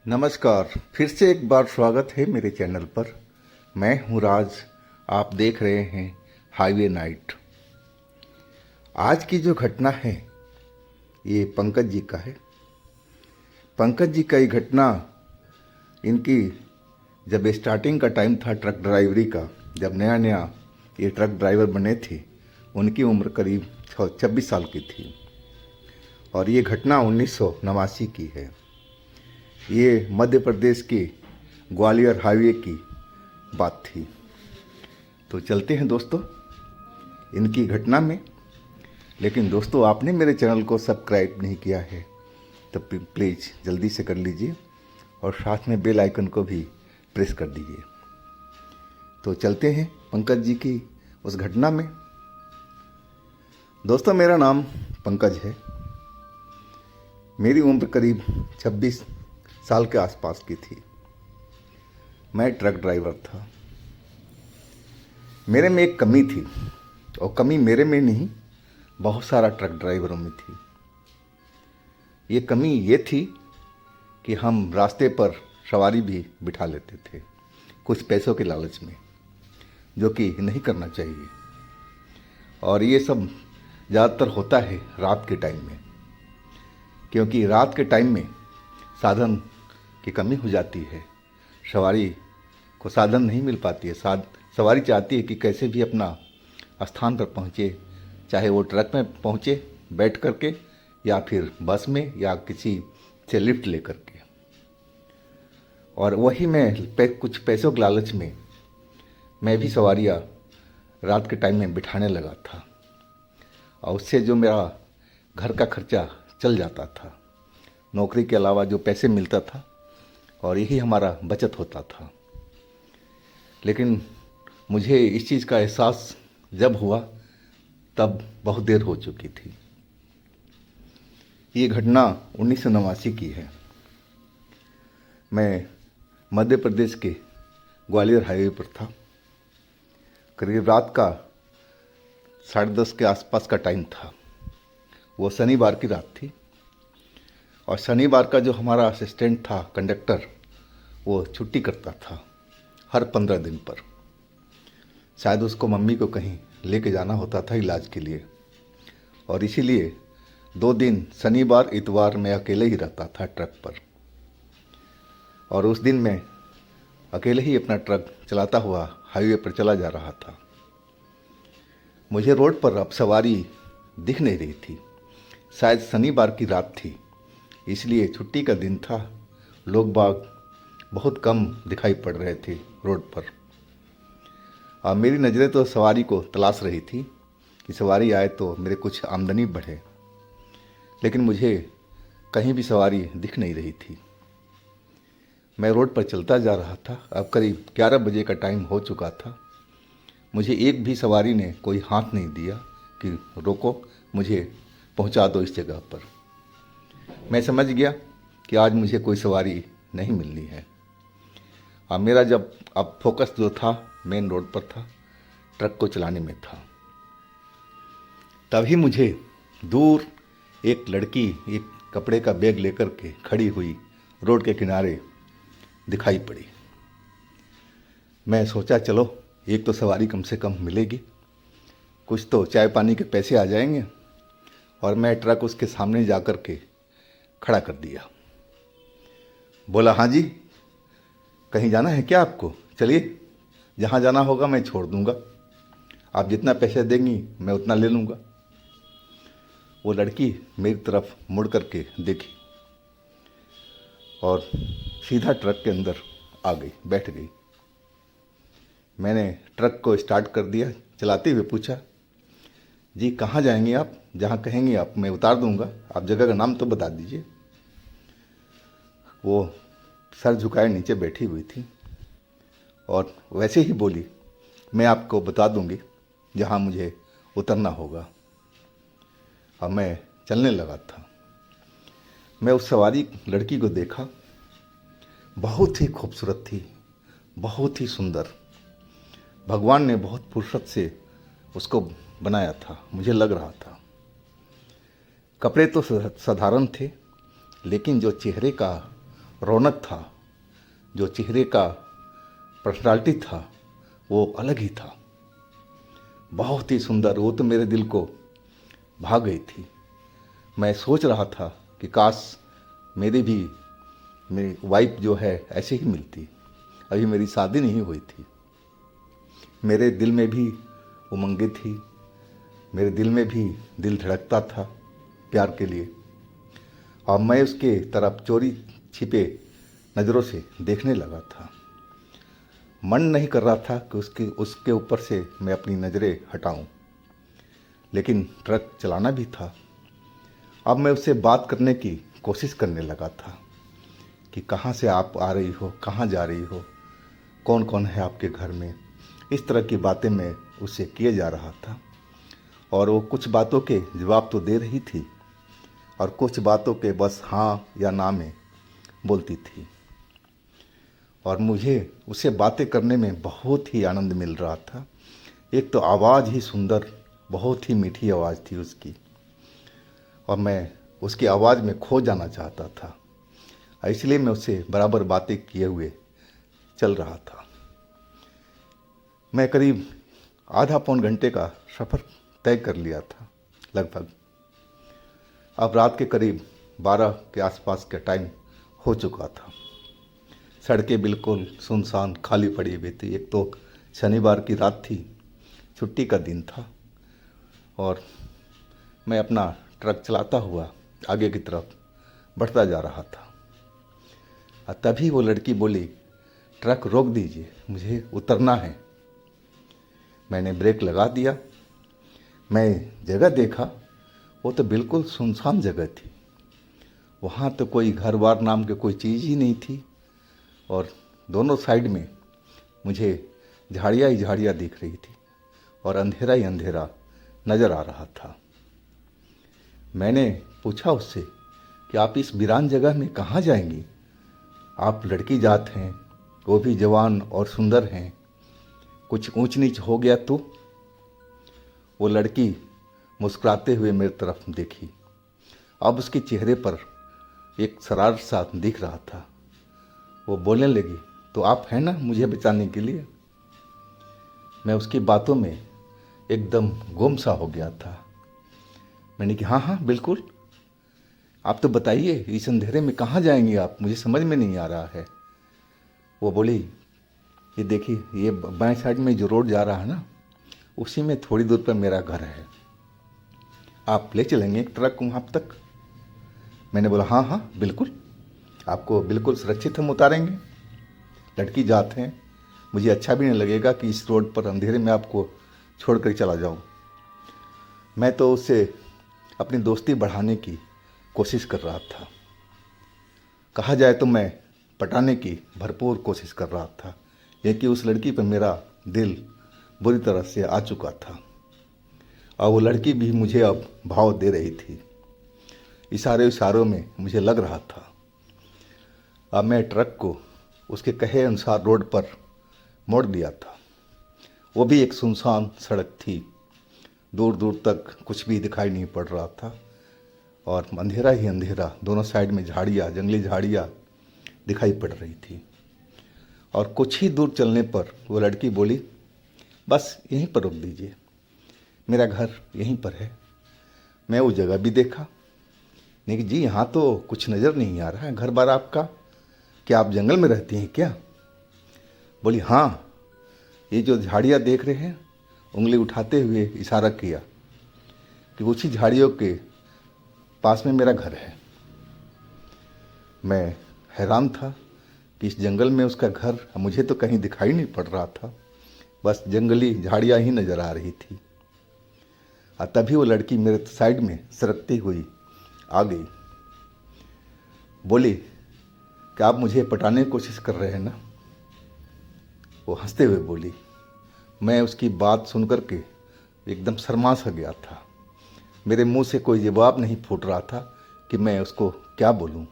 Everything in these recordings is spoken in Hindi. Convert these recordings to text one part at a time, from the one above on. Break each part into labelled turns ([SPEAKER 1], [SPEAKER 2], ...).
[SPEAKER 1] नमस्कार। फिर से एक बार स्वागत है मेरे चैनल पर। मैं हूं राज। आप देख रहे हैं हाईवे नाइट। आज की जो घटना है ये पंकज जी का है। पंकज जी का ये घटना इनकी जब स्टार्टिंग का टाइम था ट्रक ड्राइवरी का, जब नया नया ये ट्रक ड्राइवर बने थे, उनकी उम्र करीब 26 साल की थी और ये घटना 1989 की है। ये मध्य प्रदेश के ग्वालियर हाईवे की बात थी। तो चलते हैं दोस्तों इनकी घटना में। लेकिन दोस्तों, आपने मेरे चैनल को सब्सक्राइब नहीं किया है तो प्लीज़ जल्दी से कर लीजिए और साथ में बेल आइकन को भी प्रेस कर दीजिए। तो चलते हैं पंकज जी की उस घटना में। दोस्तों, मेरा नाम पंकज है। मेरी उम्र करीब 26 साल के आसपास की थी। मैं ट्रक ड्राइवर था। मेरे में एक कमी थी, और कमी मेरे में नहीं, बहुत सारा ट्रक ड्राइवरों में थी। ये कमी ये थी कि हम रास्ते पर सवारी भी बिठा लेते थे कुछ पैसों के लालच में, जो कि नहीं करना चाहिए। और ये सब ज़्यादातर होता है रात के टाइम में, क्योंकि रात के टाइम में साधन की कमी हो जाती है। सवारी को साधन नहीं मिल पाती है। सवारी चाहती है कि कैसे भी अपना स्थान पर पहुँचे, चाहे वो ट्रक में पहुँचे बैठ करके या फिर बस में या किसी से लिफ्ट ले करके। और वही मैं कुछ पैसों के लालच में मैं भी सवारियाँ रात के टाइम में बिठाने लगा था, और उससे जो मेरा घर का खर्चा चल जाता था, नौकरी के अलावा जो पैसे मिलता था, और यही हमारा बचत होता था। लेकिन मुझे इस चीज़ का एहसास जब हुआ तब बहुत देर हो चुकी थी। ये घटना 1989 की है। मैं मध्य प्रदेश के ग्वालियर हाईवे पर था। करीब रात का 10:30 के आसपास का टाइम था। वो शनिवार की रात थी, और शनिवार का जो हमारा असिस्टेंट था कंडक्टर, वो छुट्टी करता था हर 15 दिन पर। शायद उसको मम्मी को कहीं लेके जाना होता था इलाज के लिए, और इसीलिए 2 दिन शनिवार इतवार में अकेले ही रहता था ट्रक पर। और उस दिन मैं अकेले ही अपना ट्रक चलाता हुआ हाईवे पर चला जा रहा था। मुझे रोड पर अब सवारी दिख नहीं रही थी। शायद शनिवार की रात थी, इसलिए छुट्टी का दिन था। लोग बाग बहुत कम दिखाई पड़ रहे थे रोड पर, और मेरी नज़रें तो सवारी को तलाश रही थी कि सवारी आए तो मेरे कुछ आमदनी बढ़े। लेकिन मुझे कहीं भी सवारी दिख नहीं रही थी। मैं रोड पर चलता जा रहा था। अब करीब 11 बजे का टाइम हो चुका था। मुझे एक भी सवारी ने कोई हाथ नहीं दिया कि रोको, मुझे पहुंचा दो इस जगह पर। मैं समझ गया कि आज मुझे कोई सवारी नहीं मिलनी है। अब मेरा जब अब फोकस जो था मेन रोड पर था, ट्रक को चलाने में था। तभी मुझे दूर एक लड़की एक कपड़े का बैग लेकर के खड़ी हुई रोड के किनारे दिखाई पड़ी। मैं सोचा चलो एक तो सवारी कम से कम मिलेगी, कुछ तो चाय पानी के पैसे आ जाएंगे। और मैं ट्रक उसके सामने जा कर के खड़ा कर दिया। बोला, हाँ जी, कहीं जाना है क्या आपको? चलिए, जहाँ जाना होगा मैं छोड़ दूँगा, आप जितना पैसे देंगी मैं उतना ले लूँगा। वो लड़की मेरी तरफ मुड़ कर के देखी और सीधा ट्रक के अंदर आ गई, बैठ गई। मैंने ट्रक को स्टार्ट कर दिया। चलाते हुए पूछा, जी कहाँ जाएंगी आप? जहाँ कहेंगी आप मैं उतार दूँगा, आप जगह का नाम तो बता दीजिए। वो सर झुकाए नीचे बैठी हुई थी और वैसे ही बोली, मैं आपको बता दूंगी जहाँ मुझे उतरना होगा। और मैं चलने लगा था। मैं उस सवारी लड़की को देखा। बहुत ही खूबसूरत थी, बहुत ही सुंदर। भगवान ने बहुत फुर्सत से उसको बनाया था, मुझे लग रहा था। कपड़े तो साधारण थे, लेकिन जो चेहरे का रौनक था, जो चेहरे का पर्सनालिटी था, वो अलग ही था। बहुत ही सुंदर, वो तो मेरे दिल को भा गई थी। मैं सोच रहा था कि काश मेरी वाइफ जो है ऐसे ही मिलती। अभी मेरी शादी नहीं हुई थी, मेरे दिल में भी उमंगें थी, मेरे दिल में भी दिल धड़कता था प्यार के लिए। और मैं उसके तरफ चोरी छिपे नज़रों से देखने लगा था। मन नहीं कर रहा था कि उसके ऊपर से मैं अपनी नज़रें हटाऊं, लेकिन ट्रक चलाना भी था। अब मैं उससे बात करने की कोशिश करने लगा था कि कहाँ से आप आ रही हो, कहाँ जा रही हो, कौन कौन है आपके घर में। इस तरह की बातें मैं उससे किए जा रहा था, और वो कुछ बातों के जवाब तो दे रही थी और कुछ बातों के बस हाँ या ना में बोलती थी। और मुझे उससे बातें करने में बहुत ही आनंद मिल रहा था। एक तो आवाज़ ही सुंदर, बहुत ही मीठी आवाज़ थी उसकी, और मैं उसकी आवाज़ में खो जाना चाहता था। इसलिए मैं उससे बराबर बातें किए हुए चल रहा था। मैं करीब आधा पौन घंटे का सफ़र तय कर लिया था लगभग। अब रात के करीब 12 के आसपास का टाइम हो चुका था। सड़कें बिल्कुल सुनसान खाली पड़ी हुई थी। एक तो शनिवार की रात थी, छुट्टी का दिन था, और मैं अपना ट्रक चलाता हुआ आगे की तरफ बढ़ता जा रहा था। और तभी वो लड़की बोली, ट्रक रोक दीजिए, मुझे उतरना है। मैंने ब्रेक लगा दिया। मैं जगह देखा, वो तो बिल्कुल सुनसान जगह थी। वहाँ तो कोई घर बार नाम की कोई चीज़ ही नहीं थी, और दोनों साइड में मुझे झाड़ियाँ ही झाड़ियाँ दिख रही थी, और अंधेरा ही अंधेरा नज़र आ रहा था। मैंने पूछा उससे कि आप इस वीरान जगह में कहाँ जाएंगी? आप लड़की जात हैं, वो भी जवान और सुंदर हैं, कुछ ऊंच नीच हो गया तो? वो लड़की मुस्कुराते हुए मेरी तरफ देखी। अब उसके चेहरे पर एक शरारत सा दिख रहा था। वो बोलने लगी, तो आप हैं ना मुझे बचाने के लिए? मैं उसकी बातों में एकदम गुम सा हो गया था। मैंने कहा, हाँ हाँ बिल्कुल, आप तो बताइए, इस अंधेरे में कहाँ जाएंगी आप, मुझे समझ में नहीं आ रहा है। वो बोली, ये देखिए, ये बाएं साइड में जो रोड जा रहा है ना, उसी में थोड़ी दूर पर मेरा घर है, आप ले चलेंगे एक ट्रक वहाँ तक? मैंने बोला, हाँ हाँ बिल्कुल, आपको बिल्कुल सुरक्षित हम उतारेंगे। लड़की जात हैं, मुझे अच्छा भी नहीं लगेगा कि इस रोड पर अंधेरे में आपको छोड़ कर चला जाऊँ। मैं तो उससे अपनी दोस्ती बढ़ाने की कोशिश कर रहा था। कहा जाए तो मैं पटाने की भरपूर कोशिश कर रहा था, ये कि उस लड़की पर मेरा दिल बुरी तरह से आ चुका था, और वो लड़की भी मुझे अब भाव दे रही थी। इशारों में मुझे लग रहा था। अब मैं ट्रक को उसके कहे अनुसार रोड पर मोड़ दिया था। वो भी एक सुनसान सड़क थी, दूर दूर तक कुछ भी दिखाई नहीं पड़ रहा था, और अंधेरा ही अंधेरा, दोनों साइड में झाड़ियाँ, जंगली झाड़ियाँ दिखाई पड़ रही थी। और कुछ ही दूर चलने पर वो लड़की बोली, बस यहीं पर रोक दीजिए, मेरा घर यहीं पर है। मैं वो जगह भी देखा, नहीं जी यहाँ तो कुछ नज़र नहीं आ रहा है घर बार आपका, क्या आप जंगल में रहती हैं क्या? बोली, हाँ, ये जो झाड़ियाँ देख रहे हैं, उंगली उठाते हुए इशारा किया कि उसी झाड़ियों के पास में मेरा घर है। मैं हैरान था कि इस जंगल में उसका घर मुझे तो कहीं दिखाई नहीं पड़ रहा था, बस जंगली झाड़ियाँ ही नज़र आ रही थी। और तभी वो लड़की मेरे साइड में सरकती हुई आ गई। बोली कि आप मुझे पटाने की कोशिश कर रहे हैं ना? वो हंसते हुए बोली। मैं उसकी बात सुन कर के एकदम शर्मा सा गया था। मेरे मुंह से कोई जवाब नहीं फूट रहा था कि मैं उसको क्या बोलूं।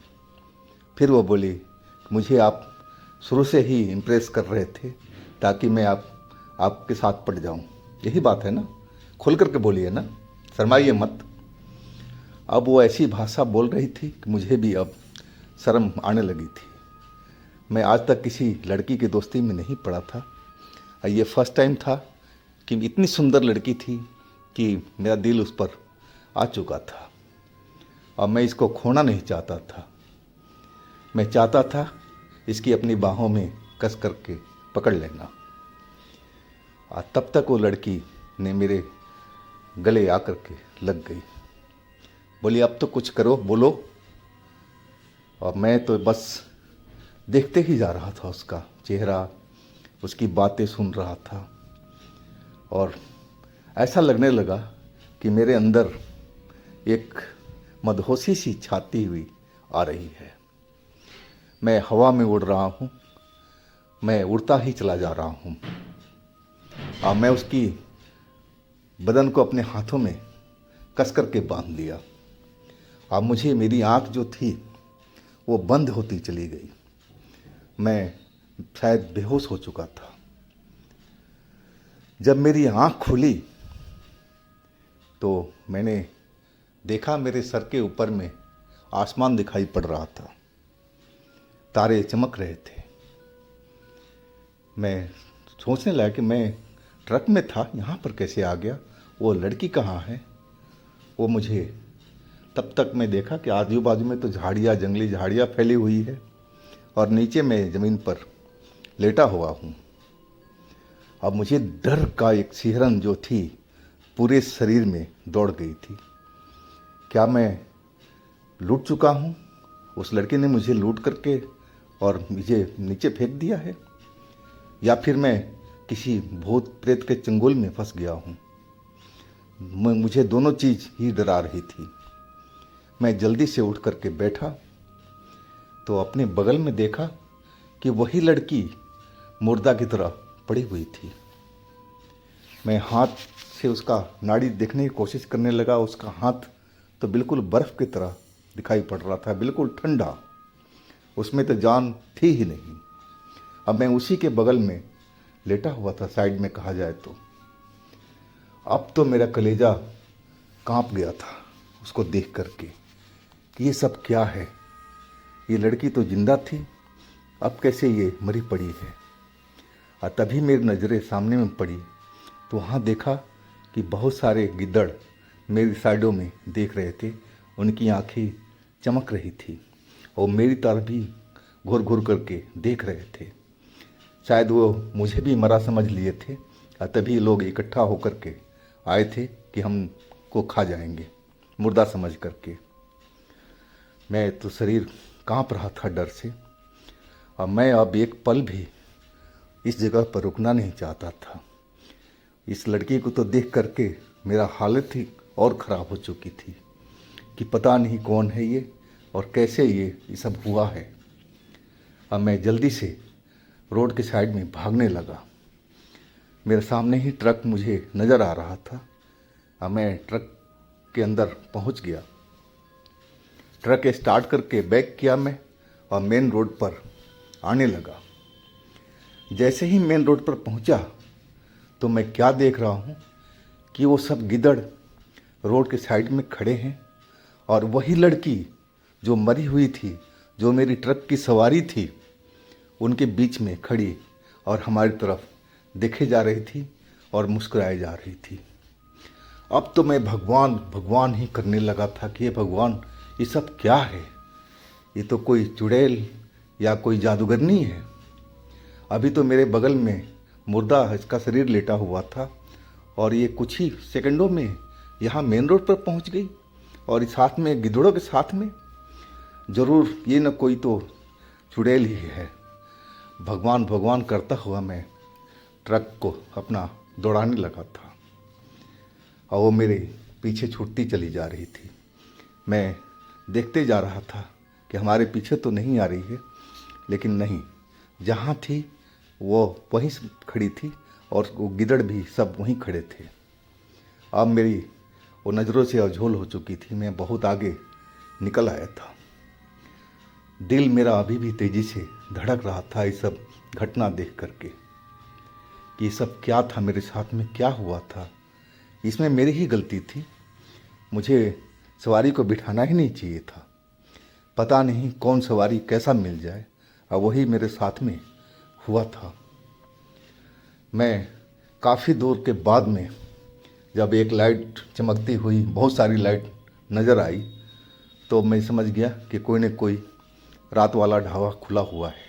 [SPEAKER 1] फिर वो बोली, मुझे आप शुरू से ही इम्प्रेस कर रहे थे ताकि मैं आपके साथ पड़ जाऊं। यही बात है ना? खुल कर के बोलिए ना, शर्माइए मत। अब वो ऐसी भाषा बोल रही थी कि मुझे भी अब शर्म आने लगी थी। मैं आज तक किसी लड़की की दोस्ती में नहीं पड़ा था। ये फर्स्ट टाइम था कि इतनी सुंदर लड़की थी कि मेरा दिल उस पर आ चुका था और मैं इसको खोना नहीं चाहता था। मैं चाहता था इसकी अपनी बाहों में कस करके पकड़ लेना। और तब तक वो लड़की ने मेरे गले आकर के लग गई। बोली अब तो कुछ करो, बोलो। और मैं तो बस देखते ही जा रहा था, उसका चेहरा, उसकी बातें सुन रहा था। और ऐसा लगने लगा कि मेरे अंदर एक मदहोशी सी छाती हुई आ रही है। मैं हवा में उड़ रहा हूँ, मैं उड़ता ही चला जा रहा हूँ। और मैं उसकी बदन को अपने हाथों में कस करके बांध लिया। अब मुझे, मेरी आँख जो थी वो बंद होती चली गई। मैं शायद बेहोश हो चुका था। जब मेरी आँख खुली तो मैंने देखा मेरे सर के ऊपर में आसमान दिखाई पड़ रहा था, तारे चमक रहे थे। मैं सोचने लगा कि मैं ट्रक में था, यहाँ पर कैसे आ गया, वो लड़की कहाँ है। वो मुझे, तब तक मैं देखा कि आजू बाजू में तो झाड़ियाँ, जंगली झाड़ियाँ फैली हुई है और नीचे मैं ज़मीन पर लेटा हुआ हूँ। अब मुझे डर का एक सिहरन जो थी पूरे शरीर में दौड़ गई थी। क्या मैं लूट चुका हूँ? उस लड़के ने मुझे लूट करके और मुझे नीचे फेंक दिया है, या फिर मैं किसी भूत प्रेत के चंगुल में फंस गया हूँ। मुझे दोनों चीज़ ही डरा रही थी। मैं जल्दी से उठ करके बैठा तो अपने बगल में देखा कि वही लड़की मुर्दा की तरह पड़ी हुई थी। मैं हाथ से उसका नाड़ी देखने की कोशिश करने लगा। उसका हाथ तो बिल्कुल बर्फ़ की तरह दिखाई पड़ रहा था, बिल्कुल ठंडा। उसमें तो जान थी ही नहीं। अब मैं उसी के बगल में लेटा हुआ था, साइड में कहा जाए तो। अब तो मेरा कलेजा कांप गया था उसको देख करके कि ये सब क्या है। ये लड़की तो जिंदा थी, अब कैसे ये मरी पड़ी है। और तभी मेरी नज़रें सामने में पड़ी तो वहाँ देखा कि बहुत सारे गिद्दड़ मेरी साइडों में देख रहे थे। उनकी आंखें चमक रही थी और मेरी तरफ भी घूर घूर करके देख रहे थे। शायद वो मुझे भी मरा समझ लिए थे और तभी लोग इकट्ठा होकर के आए थे कि हमको खा जाएंगे, मुर्दा समझ करके। मैं तो शरीर कांप रहा था डर से और मैं अब एक पल भी इस जगह पर रुकना नहीं चाहता था। इस लड़की को तो देख करके मेरा हालत ही और ख़राब हो चुकी थी कि पता नहीं कौन है ये और कैसे ये सब हुआ है। अब मैं जल्दी से रोड के साइड में भागने लगा। मेरे सामने ही ट्रक मुझे नज़र आ रहा था। अब मैं ट्रक के अंदर पहुंच गया। ट्रक स्टार्ट करके बैक किया मैं और मेन रोड पर आने लगा। जैसे ही मेन रोड पर पहुंचा तो मैं क्या देख रहा हूं कि वो सब गिद्दड़ रोड के साइड में खड़े हैं और वही लड़की जो मरी हुई थी, जो मेरी ट्रक की सवारी थी, उनके बीच में खड़ी और हमारी तरफ देखे जा रही थी और मुस्कुराए जा रही थी। अब तो मैं भगवान भगवान ही करने लगा था कि ये भगवान, ये सब क्या है। ये तो कोई चुड़ैल या कोई जादूगरनी है। अभी तो मेरे बगल में मुर्दा, इसका शरीर लेटा हुआ था और ये कुछ ही सेकंडों में यहाँ मेन रोड पर पहुँच गई और इस साथ में गिद्धड़ों के साथ में। ज़रूर ये न कोई तो चुड़ैल ही है। भगवान भगवान करता हुआ मैं ट्रक को अपना दौड़ाने लगा था और वो मेरे पीछे छूटती चली जा रही थी। मैं देखते जा रहा था कि हमारे पीछे तो नहीं आ रही है, लेकिन नहीं, जहाँ थी वो वहीं खड़ी थी और वो गिद्दड़ भी सब वहीं खड़े थे। अब मेरी वो नज़रों से अझोल हो चुकी थी। मैं बहुत आगे निकल आया था। दिल मेरा अभी भी तेज़ी से धड़क रहा था ये सब घटना देख करके कि ये सब क्या था, मेरे साथ में क्या हुआ था। इसमें मेरी ही गलती थी। मुझे सवारी को बिठाना ही नहीं चाहिए था। पता नहीं कौन सवारी कैसा मिल जाए और वही मेरे साथ में हुआ था। मैं काफ़ी दूर के बाद में जब एक लाइट चमकती हुई, बहुत सारी लाइट नज़र आई, तो मैं समझ गया कि कोई न कोई रात वाला ढाबा खुला हुआ है।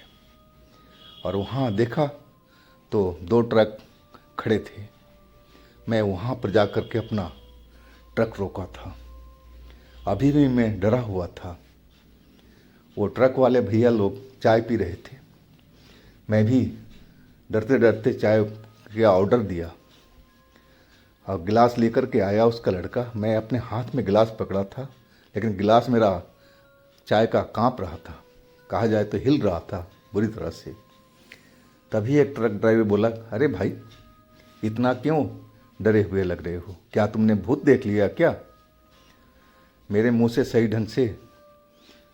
[SPEAKER 1] और वहाँ देखा तो 2 ट्रक खड़े थे। मैं वहाँ पर जा कर के अपना ट्रक रोका था। अभी भी मैं डरा हुआ था। वो ट्रक वाले भैया लोग चाय पी रहे थे। मैं भी डरते डरते चाय का ऑर्डर दिया और गिलास लेकर के आया उसका लड़का। मैं अपने हाथ में गिलास पकड़ा था, लेकिन गिलास मेरा चाय का कांप रहा था, कहा जाए तो हिल रहा था बुरी तरह से। तभी एक ट्रक ड्राइवर बोला, अरे भाई, इतना क्यों डरे हुए लग रहे हो? क्या तुमने भूत देख लिया क्या? मेरे मुंह से सही ढंग से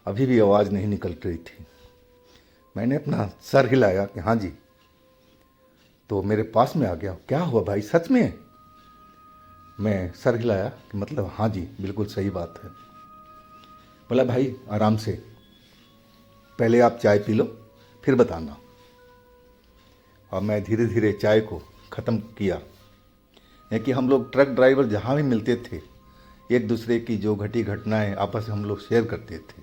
[SPEAKER 1] अभी भी आवाज़ नहीं निकल रही थी। मैंने अपना सर हिलाया कि हाँ जी। तो मेरे पास में आ गया, क्या हुआ भाई, सच में? मैं सर हिलाया कि मतलब हाँ जी, बिल्कुल सही बात है। बोला, भाई आराम से, पहले आप चाय पी लो फिर बताना। और मैं धीरे धीरे चाय को ख़त्म किया। कि हम लोग ट्रक ड्राइवर जहाँ भी मिलते थे, एक दूसरे की जो घटी घटनाएं आपस में हम लोग शेयर करते थे।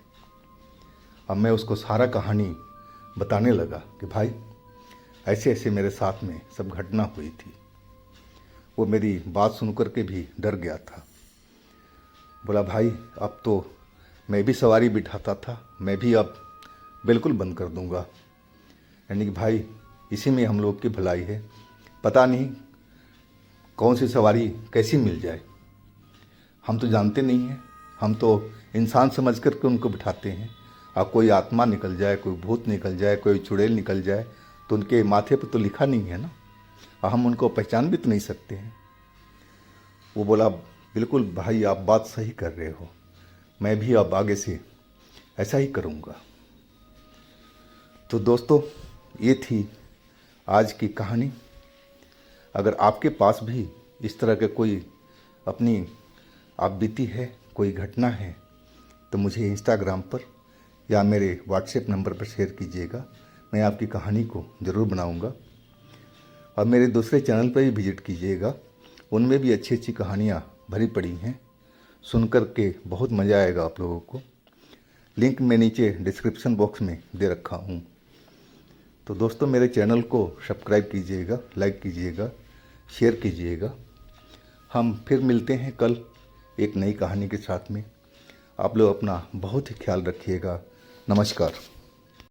[SPEAKER 1] अब मैं उसको सारा कहानी बताने लगा कि भाई ऐसे ऐसे मेरे साथ में सब घटना हुई थी। वो मेरी बात सुन कर के भी डर गया था। बोला, भाई अब तो मैं भी सवारी बिठाता था, मैं भी अब बिल्कुल बंद कर दूंगा। यानी कि भाई इसी में हम लोग की भलाई है, पता नहीं कौन सी सवारी कैसी मिल जाए। हम तो जानते नहीं हैं, हम तो इंसान समझ कर के उनको बिठाते हैं। और कोई आत्मा निकल जाए, कोई भूत निकल जाए, कोई चुड़ैल निकल जाए, तो उनके माथे पर तो लिखा नहीं है ना, और हम उनको पहचान भी तो नहीं सकते हैं। वो बोला, बिल्कुल भाई आप बात सही कर रहे हो, मैं भी अब आगे से ऐसा ही करूँगा। तो दोस्तों, ये थी आज की कहानी। अगर आपके पास भी इस तरह के कोई अपनी आप बीती है, कोई घटना है, तो मुझे इंस्टाग्राम पर या मेरे व्हाट्सएप नंबर पर शेयर कीजिएगा। मैं आपकी कहानी को ज़रूर बनाऊंगा। और मेरे दूसरे चैनल पर भी विजिट कीजिएगा, उनमें भी अच्छी अच्छी कहानियाँ भरी पड़ी हैं। सुनकर के बहुत मज़ा आएगा आप लोगों को। लिंक मैं नीचे डिस्क्रिप्शन बॉक्स में दे रखा हूँ। तो दोस्तों, मेरे चैनल को सब्सक्राइब कीजिएगा, लाइक कीजिएगा, शेयर कीजिएगा। हम फिर मिलते हैं कल एक नई कहानी के साथ में। आप लोग अपना बहुत ही ख्याल रखिएगा। नमस्कार।